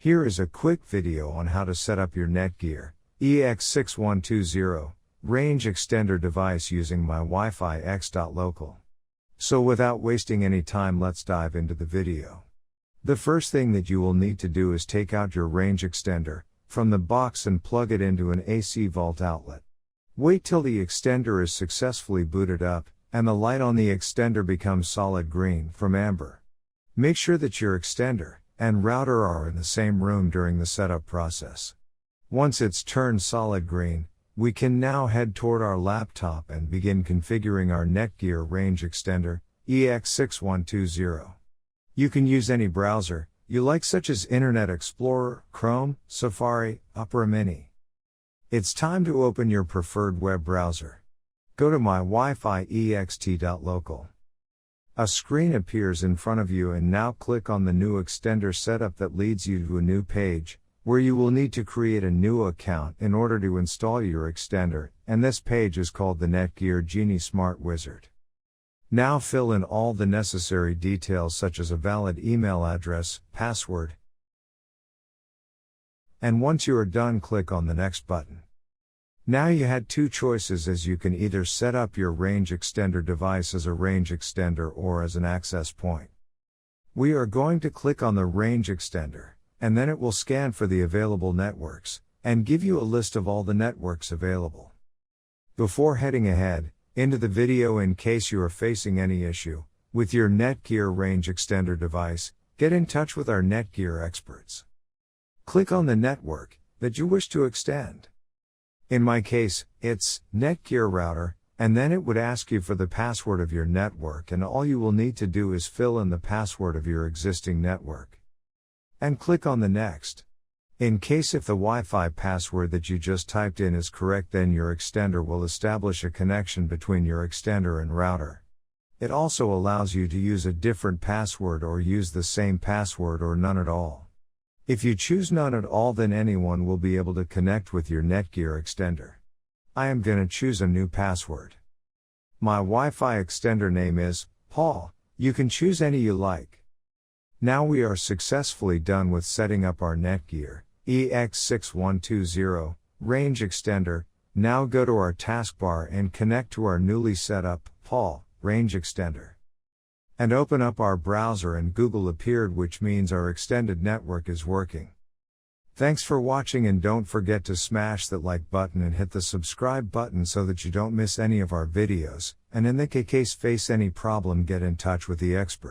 Here is a quick video on how to set up your Netgear EX6120 range extender device using Mywifiext.local. So without wasting any time, let's dive into the video. The first thing that you will need to do is take out your range extender from the box and plug it into an AC vault outlet. Wait till the extender is successfully booted up and the light on the extender becomes solid green from amber. Make sure that your extender and router are in the same room during the setup process. Once it's turned solid green, we can now head toward our laptop and begin configuring our Netgear Range Extender EX6120. You can use any browser you like, such as Internet Explorer, Chrome, Safari, Opera Mini. It's time to open your preferred web browser. Go to Mywifiext.local. A screen appears in front of you, and now click on the new extender setup that leads you to a new page, where you will need to create a new account in order to install your extender, and this page is called the Netgear Genie Smart Wizard. Now fill in all the necessary details such as a valid email address, password, and once you are done, click on the next button. Now you had two choices, as you can either set up your range extender device as a range extender or as an access point. We are going to click on the range extender, and then it will scan for the available networks, and give you a list of all the networks available. Before heading ahead into the video, in case you are facing any issue with your Netgear range extender device, get in touch with our Netgear experts. Click on the network that you wish to extend. In my case, it's Netgear router, and then it would ask you for the password of your network, and all you will need to do is fill in the password of your existing network. And click on the next. In case if the Wi-Fi password that you just typed in is correct, then your extender will establish a connection between your extender and router. It also allows you to use a different password or use the same password or none at all. If you choose none at all, then anyone will be able to connect with your Netgear extender. I am gonna choose a new password. My Wi-Fi extender name is Paul. You can choose any you like. Now we are successfully done with setting up our Netgear EX6120 range extender. Now go to our taskbar and connect to our newly set up Paul range extender. And open up our browser, and Google appeared, which means our extended network is working. Thanks for watching, and don't forget to smash that like button and hit the subscribe button so that you don't miss any of our videos, and in the case face any problem, get in touch with the expert.